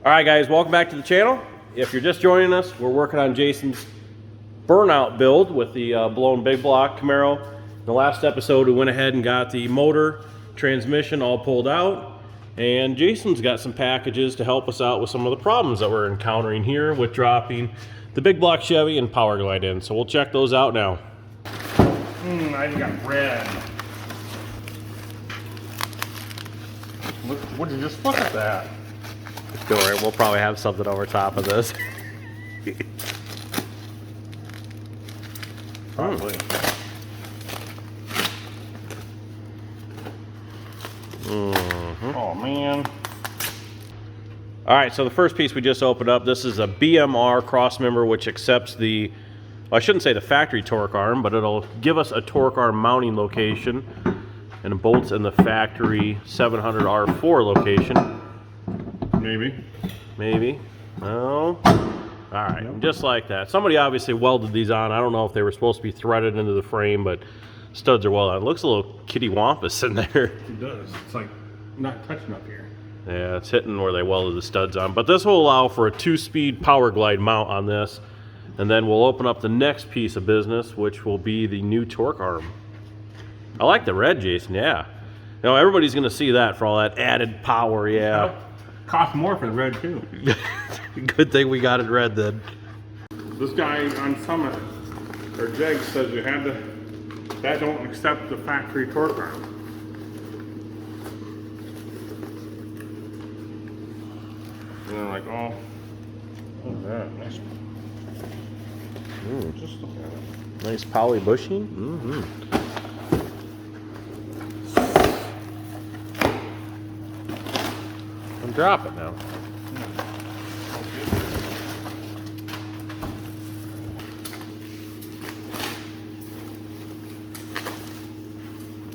Alright guys, welcome back to the channel. If you're just joining us, we're working on Jason's burnout build with the blown big block Camaro. In the last episode we went ahead and got the motor, transmission all pulled out, and Jason's got some packages to help us out with some of the problems that we're encountering here with dropping the big block Chevy and Power Glide in. So we'll check those out now. I even got red. Would you just look at that? Don't worry, we'll probably have something over top of this. Probably. Oh man. Alright, so the first piece we just opened up, this is a BMR cross member which accepts the, well, I shouldn't say the factory torque arm, but it'll give us a torque arm mounting location, and it bolts in the factory 700R4 location. Maybe. No. Alright, nope. Just like that. Somebody obviously welded these on. I don't know if they were supposed to be threaded into the frame, but studs are welded on. It looks a little kitty wampus in there. It does. It's like not touching up here. Yeah, it's hitting where they welded the studs on. But this will allow for a 2-speed Power Glide mount on this. And then we'll open up the next piece of business, which will be the new torque arm. I like the red, Jason, yeah. You know, everybody's going to see that for all that added power, yeah. Cost more for the red too. Good thing we got it red then. This guy on Summit, or Jeg, says you had to, that don't accept the factory torque arm. And they're like, oh, look at that, nice. Just look at it. Nice poly bushing. And drop it now.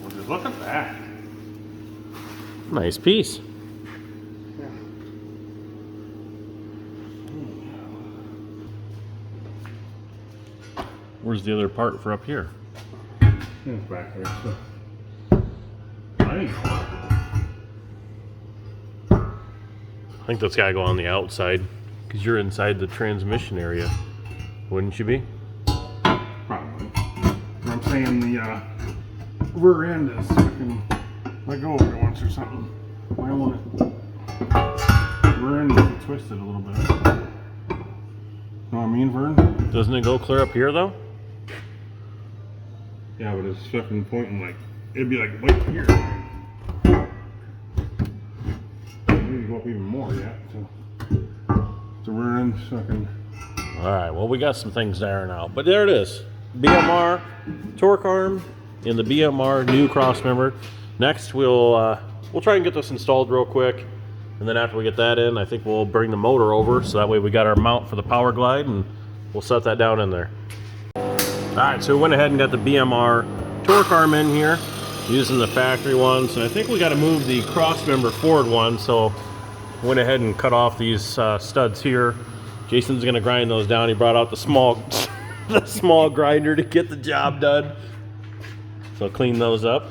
Well, just look at that. Nice piece. Yeah. Where's the other part for up here? It's back there. So. I think that's got to go on the outside because you're inside the transmission area, wouldn't you be? Probably. But I'm saying the rear end is fucking let go of it once or something. Why won't it? Rear end is twisted a little bit. Know what I mean, Vern? Doesn't it go clear up here though? Yeah, but it's fucking pointing like it'd be like right here. Go up even more yet. So the rear end fucking. All right. Well, we got some things ironed out, but there it is. BMR torque arm in the BMR new cross member. Next, we'll try and get this installed real quick, and then after we get that in, I think we'll bring the motor over so that way we got our mount for the Power Glide, and we'll set that down in there. All right. So we went ahead and got the BMR torque arm in here using the factory ones, and I think we got to move the cross member forward one. So went ahead and cut off these studs here. Jason's gonna grind those down. He brought out the small the small grinder to get the job done. So clean those up.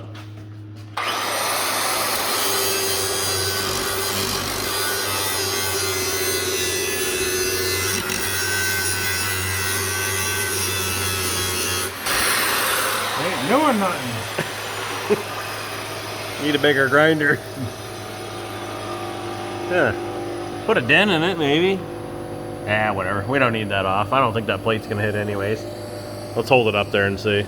Ain't doing nothing. Need a bigger grinder. Yeah. Put a dent in it, maybe. Whatever. We don't need that off. I don't think that plate's gonna hit anyways. Let's hold it up there and see.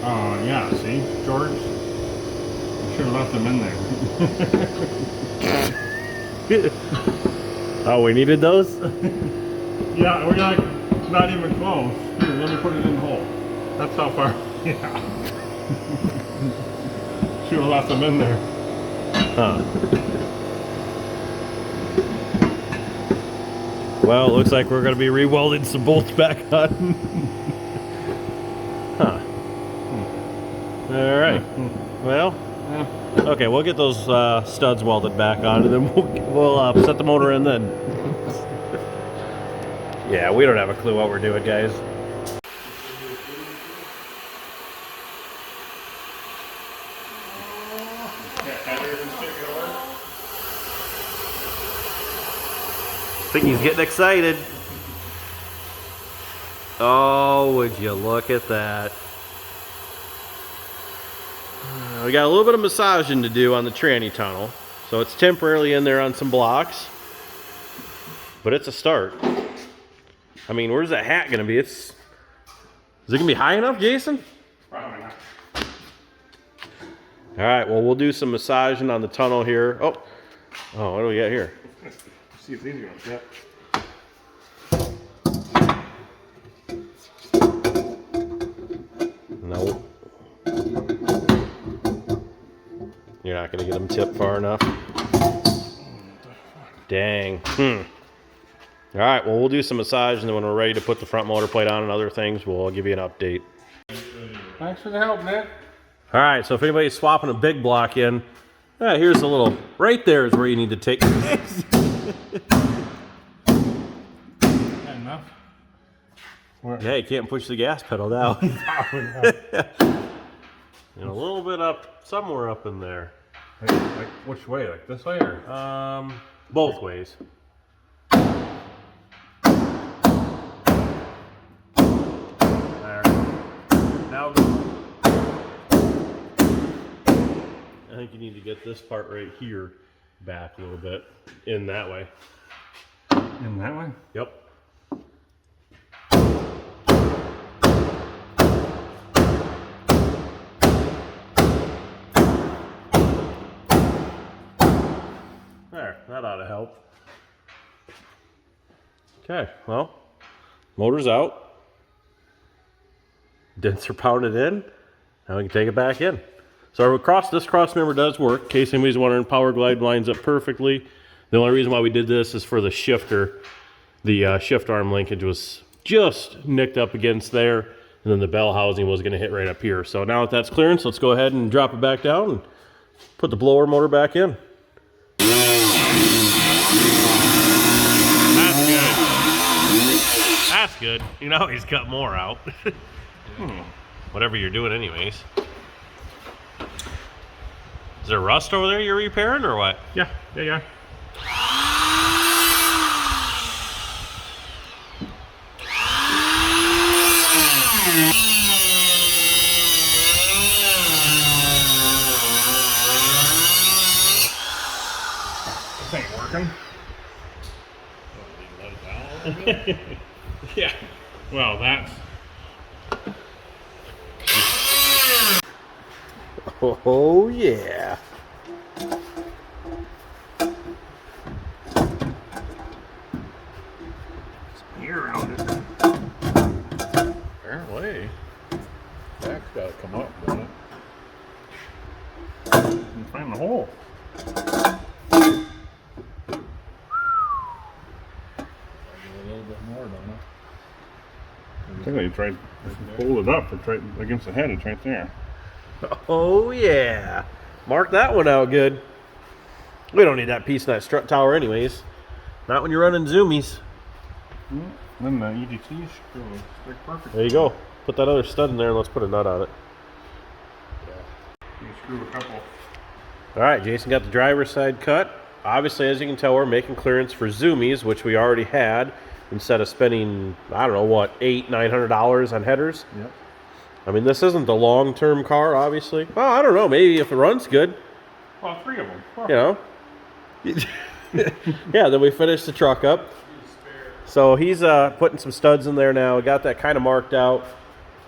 Oh, yeah, see, George? I should have left them in there. Oh, we needed those? Yeah, we're not even close. Here, let me put it in the hole. That's how far. Yeah. Should have left them in there. Huh. Well, it looks like we're going to be re-welding some bolts back on. Huh. All right. Well, okay, we'll get those studs welded back on, and then we'll set the motor in then. Yeah, we don't have a clue what we're doing, guys. Okay. headers and shit gonna work? I think he's getting excited. Oh, would you look at that. We got a little bit of massaging to do on the tranny tunnel. So it's temporarily in there on some blocks. But it's a start. I mean, where's that hat gonna be? Is it gonna be high enough, Jason? Probably not. All right, well, we'll do some massaging on the tunnel here. Oh, what do we got here? See if these are gonna fit. No. You're not gonna get them tipped far enough. Dang. All right, well, we'll do some massage, and then when we're ready to put the front motor plate on and other things, we'll give you an update. Thanks for the help, Nick. All right, so if anybody's swapping a big block in, here's a little, right there is where you need to take. Enough? Yeah, you can't push the gas pedal now. And a little bit up, somewhere up in there. Like which way? Like this way or? Both ways. There. Now, I think you need to get this part right here back a little bit, in that way. In that way? Yep. There, that ought to help. Okay, well, motor's out. Dents are pounded in. Now we can take it back in. So this cross member does work. In case anybody's wondering, Power Glide lines up perfectly. The only reason why we did this is for the shifter. The shift arm linkage was just nicked up against there, and then the bell housing was going to hit right up here. So now that that's clearance, let's go ahead and drop it back down and put the blower motor back in. That's good. That's good. You know he's cut more out. Whatever you're doing anyways. Is there rust over there you're repairing or what? Yeah. This ain't working. Yeah. Well, that's. Oh yeah. Air around it. Apparently, back's got to come up, doesn't it? And find the hole. A little bit more, don't it? I think they tried to hold it up. It's right against the head. It's right there. Oh yeah. Mark that one out good. We don't need that piece of that strut tower anyways. Not when you're running zoomies. Then the EDT screw is like perfect. There you go. Put that other stud in there and let's put a nut on it. You screw a couple. Alright, Jason got the driver's side cut. Obviously, as you can tell, we're making clearance for zoomies, which we already had, instead of spending, I don't know, what, $800-900 on headers? Yep. I mean, this isn't the long-term car, obviously. Well, I don't know. Maybe if it runs good, Well, 3 of them. Huh. you know. Yeah, then we finished the truck up. So he's putting some studs in there now. We got that kind of marked out.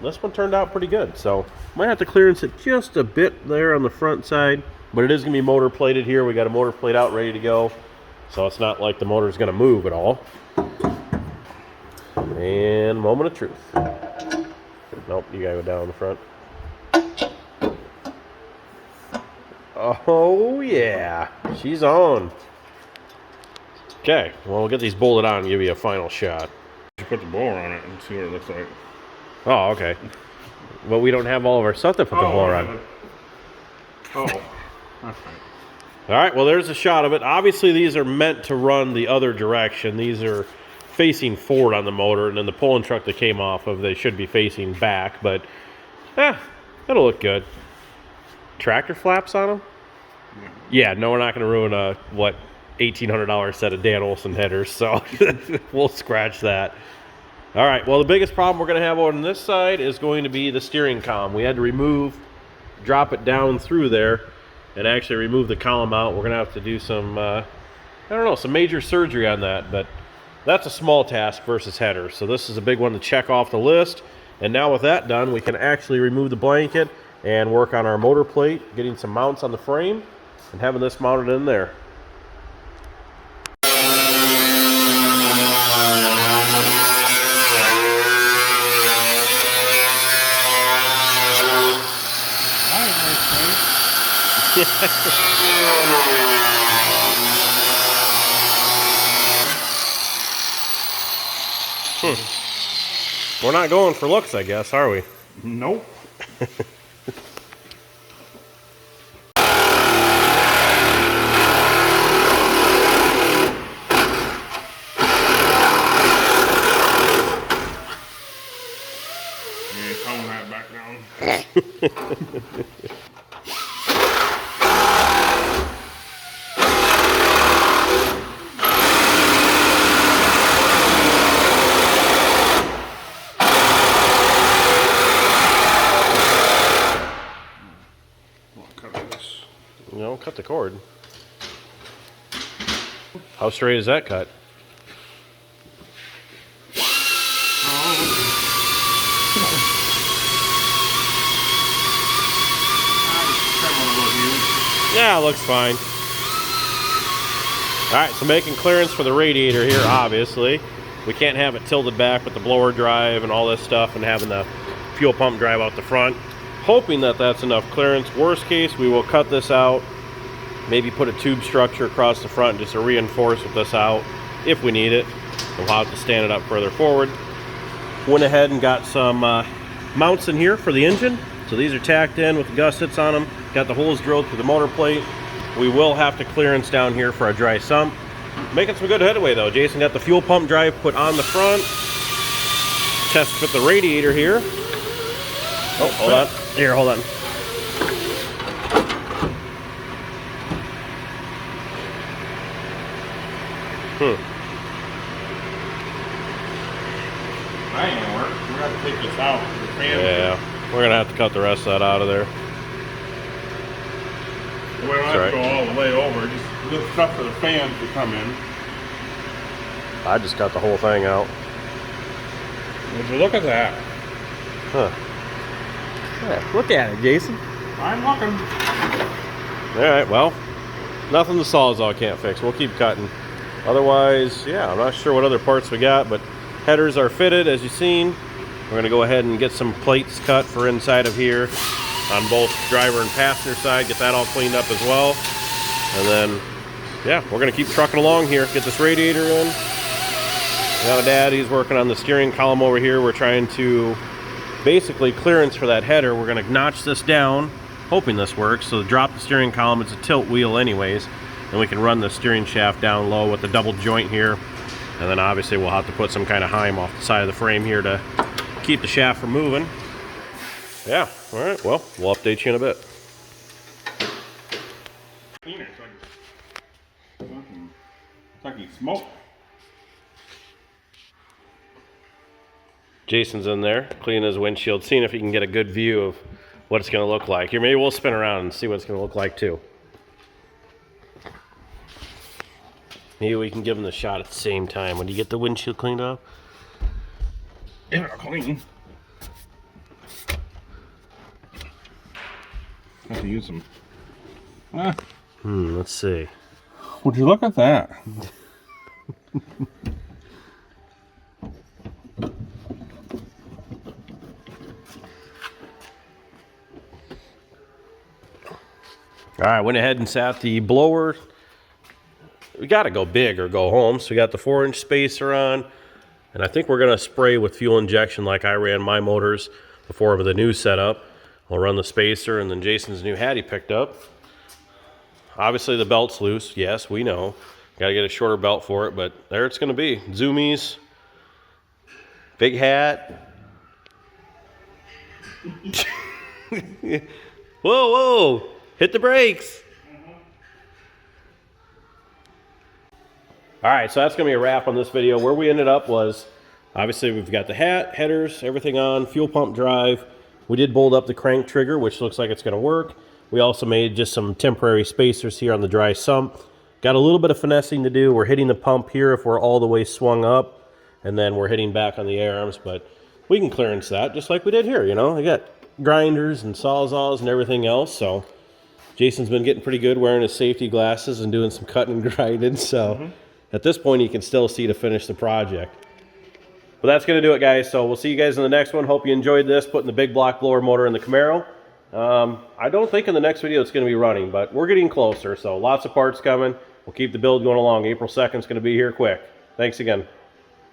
This one turned out pretty good. So might have to clearance it just a bit there on the front side. But it is going to be motor plated here. We got a motor plate out ready to go. So it's not like the motor is going to move at all. And moment of truth. Nope, you gotta go down the front. Oh yeah, she's on. Okay, well, we'll get these bolted on and give you a final shot. You put the blower on it and see what it looks like. Oh, okay. Well, we don't have all of our stuff to put the blower on. Oh, that's right. All right, well, there's a shot of it. Obviously, these are meant to run the other direction. These are facing forward on the motor, and then the pulling truck that came off of, they should be facing back, but it'll look good. Tractor flaps on them? Yeah, no, we're not going to ruin a, what, $1,800 set of Dan Olson headers, so we'll scratch that. All right, well, the biggest problem we're going to have on this side is going to be the steering column. We had to drop it down through there and actually remove the column out. We're going to have to do some, I don't know, some major surgery on that, but that's a small task versus headers. So this is a big one to check off the list. And now with that done, we can actually remove the blanket and work on our motor plate, getting some mounts on the frame, and having this mounted in there. We're not going for looks, I guess, are we? Nope. Calm that back down. No, cut the cord. How straight is that cut? Yeah, it looks fine. Alright, so making clearance for the radiator here, obviously. We can't have it tilted back with the blower drive and all this stuff and having the fuel pump drive out the front. Hoping that that's enough clearance. Worst case, we will cut this out, maybe put a tube structure across the front just to reinforce with this out if we need it. We'll have to stand it up further forward. Went ahead and got some mounts in here for the engine. So these are tacked in with the gussets on them. Got the holes drilled through the motor plate. We will have to clearance down here for a dry sump. Making some good headway though. Jason got the fuel pump drive put on the front. Test fit the radiator here. Oh, hold on. Here, hold on. That ain't gonna work. We're gonna have to take this out. The fan. Yeah, we're gonna have to cut the rest of that out of there. We don't have to go all the way over. Just this stuff for the fans to come in. I just cut the whole thing out. Would you look at that? Huh. Yeah, look at it, Jason. I'm looking. Alright, well, nothing the Sawzall can't fix. We'll keep cutting. Otherwise, yeah, I'm not sure what other parts we got, but headers are fitted, as you've seen. We're going to go ahead and get some plates cut for inside of here on both driver and passenger side, get that all cleaned up as well. And then, yeah, we're going to keep trucking along here, get this radiator in. Now Dad, he's working on the steering column over here. We're trying to basically clearance for that header. We're going to notch this down, hoping this works. So drop the steering column, it's a tilt wheel anyways, and we can run the steering shaft down low with the double joint here. And then obviously we'll have to put some kind of heim off the side of the frame here to keep the shaft from moving. Yeah, all right, well, we'll update you in a bit. Fucking smoke. Jason's in there, cleaning his windshield, seeing if he can get a good view of what it's going to look like. Here, maybe we'll spin around and see what it's going to look like too. Maybe we can give him the shot at the same time. When you get the windshield cleaned up? Yeah, clean. Have to use them. Let's see. Would you look at that? All right, went ahead and sat the blower. We got to go big or go home. So we got the 4-inch spacer on. And I think we're going to spray with fuel injection like I ran my motors before with the new setup. We'll run the spacer and then Jason's new hat he picked up. Obviously the belt's loose. Yes, we know. Got to get a shorter belt for it, but there it's going to be. Zoomies. Big hat. Whoa, whoa. Hit the brakes. All right, so that's going to be a wrap on this video. Where we ended up was, obviously, we've got the hat, headers, everything on, fuel pump drive. We did bolt up the crank trigger, which looks like it's going to work. We also made just some temporary spacers here on the dry sump. Got a little bit of finessing to do. We're hitting the pump here if we're all the way swung up, and then we're hitting back on the air arms, but we can clearance that just like we did here, you know. I got grinders and sawzalls and everything else, so Jason's been getting pretty good wearing his safety glasses and doing some cutting and grinding, so at this point he can still see to finish the project. But that's going to do it, guys, so we'll see you guys in the next one. Hope you enjoyed this, putting the big block blower motor in the Camaro. I don't think in the next video it's going to be running, but we're getting closer, so lots of parts coming. We'll keep the build going along. April 2nd is going to be here quick. Thanks again.